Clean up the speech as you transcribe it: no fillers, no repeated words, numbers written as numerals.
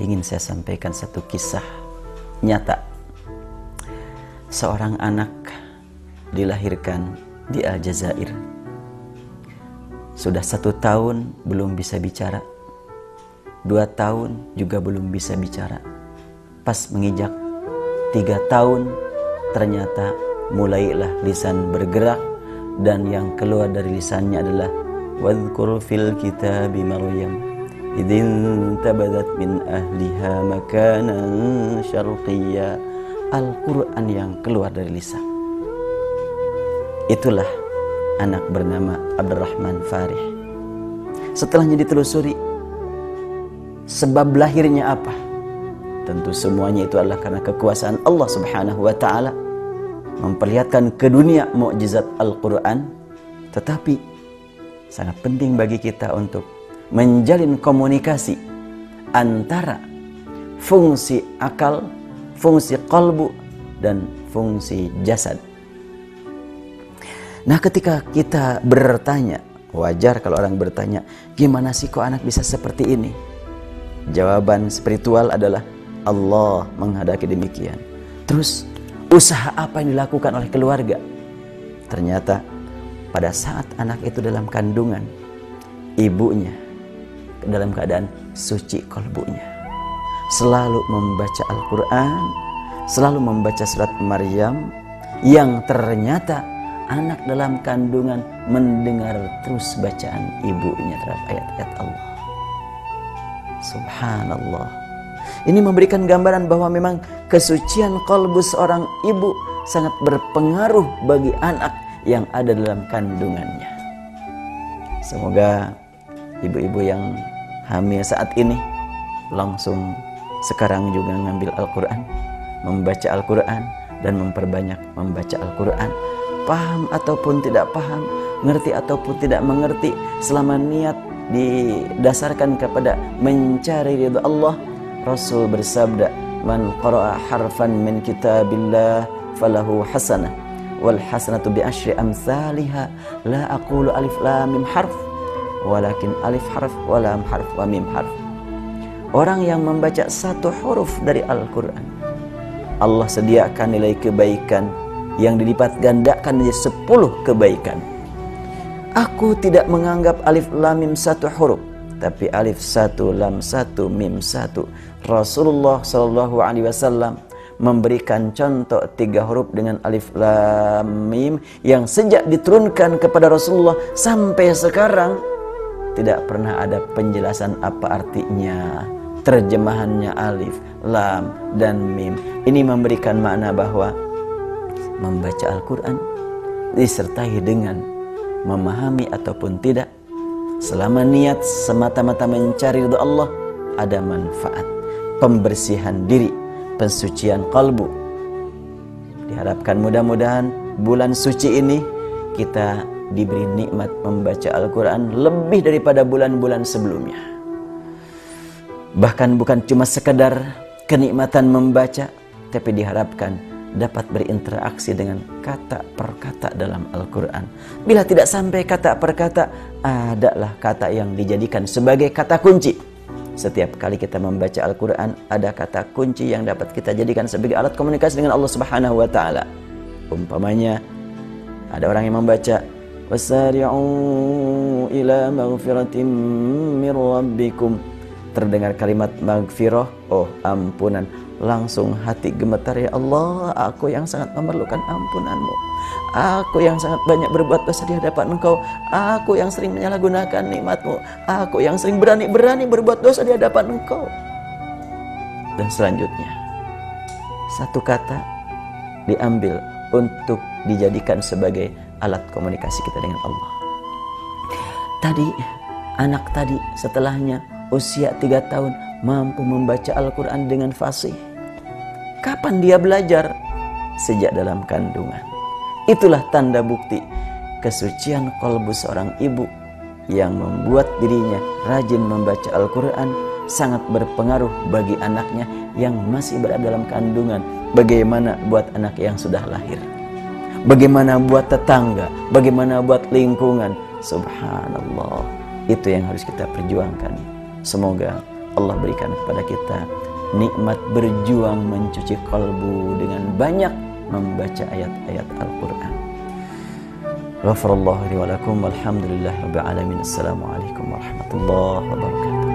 ingin saya sampaikan satu kisah nyata. Seorang anak dilahirkan di Aljazair. Sudah 1 tahun belum bisa bicara, 2 tahun juga belum bisa bicara. Pas menginjak 3 tahun ternyata mulailah lisan bergerak, dan yang keluar dari lisannya adalah wadhkur fil kitabi Maryam idzin tabadat min ahliha makanan syarqiyya. Al-Quran yang keluar dari lisan. Itulah anak bernama Abdurrahman Farih. Setelahnya ditelusuri sebab lahirnya apa. Tentu semuanya itu adalah karena kekuasaan Allah Subhanahu wa ta'ala memperlihatkan ke dunia mukjizat Al-Quran. Tetapi sangat penting bagi kita untuk menjalin komunikasi antara fungsi akal, fungsi qalbu, dan fungsi jasad. Nah, ketika kita bertanya, wajar kalau orang bertanya, gimana sih kok anak bisa seperti ini? Jawaban spiritual adalah Allah menghendaki demikian. Terus usaha apa yang dilakukan oleh keluarga? Ternyata pada saat anak itu dalam kandungan, ibunya dalam keadaan suci kalbunya, selalu membaca Al-Quran, selalu membaca surat Maryam, yang ternyata anak dalam kandungan mendengar terus bacaan ibunya terhadap ayat-ayat Allah. Subhanallah. Ini memberikan gambaran bahwa memang kesucian kalbu seorang ibu sangat berpengaruh bagi anak yang ada dalam kandungannya. Semoga ibu-ibu yang hamil saat ini langsung sekarang juga ngambil Al-Quran, membaca Al-Quran, dan memperbanyak membaca Al-Quran. Paham ataupun tidak paham, ngerti ataupun tidak mengerti, selama niat didasarkan kepada mencari ridha Allah. Rasul bersabda, man qara'a harfan min kitabillah falahu hasanah wal hasanatu bi asyri amsalha. La aqulu alif lam mim harf walakin alif harf wa lam harf wa mim harf. Orang yang membaca 1 huruf dari Al-Quran, Allah sediakan nilai kebaikan yang dilipat gandakan menjadi 10 kebaikan. Aku tidak menganggap alif lam mim 1 huruf, tapi alif 1, lam 1, mim 1. Rasulullah SAW memberikan contoh 3 huruf dengan alif lam mim yang sejak diturunkan kepada Rasulullah sampai sekarang tidak pernah ada penjelasan apa artinya, terjemahannya alif, lam, dan mim. Ini memberikan makna bahwa membaca Al-Quran disertai dengan memahami ataupun tidak, selama niat semata-mata mencari ridha Allah, ada manfaat pembersihan diri, pensucian kalbu. Diharapkan mudah-mudahan bulan suci ini kita diberi nikmat membaca Al-Quran lebih daripada bulan-bulan sebelumnya. Bahkan bukan cuma sekedar kenikmatan membaca, tapi diharapkan dapat berinteraksi dengan kata per kata dalam Al-Quran. Bila tidak sampai kata per kata, adalah kata yang dijadikan sebagai kata kunci. Setiap kali kita membaca Al-Quran, ada kata kunci yang dapat kita jadikan sebagai alat komunikasi dengan Allah Subhanahu wa ta'ala. Umpamanya, ada orang yang membaca wasari'u ila maghfiratin min rabbikum. Terdengar kalimat maghfirah, oh ampunan, langsung hati gemetar, ya Allah, aku yang sangat memerlukan ampunan-Mu. Aku yang sangat banyak berbuat dosa di hadapan Engkau. Aku yang sering menyalahgunakan nikmat-Mu. Aku yang sering berani-berani berbuat dosa di hadapan Engkau. Dan selanjutnya, 1 kata diambil untuk dijadikan sebagai alat komunikasi kita dengan Allah. Tadi, anak tadi setelahnya usia 3 tahun mampu membaca Al-Quran dengan fasih. Kapan dia belajar? Sejak dalam kandungan. Itulah tanda bukti kesucian kalbu seorang ibu yang membuat dirinya rajin membaca Al-Quran, sangat berpengaruh bagi anaknya yang masih berada dalam kandungan. Bagaimana buat anak yang sudah lahir? Bagaimana buat tetangga? Bagaimana buat lingkungan? Subhanallah. Itu yang harus kita perjuangkan. Semoga Allah berikan kepada kita nikmat berjuang mencuci kalbu dengan banyak membaca ayat-ayat Al-Quran. Ghafarallahu li wa lakum walhamdulillahi rabbil alamin. Assalamualaikum warahmatullahi wabarakatuh.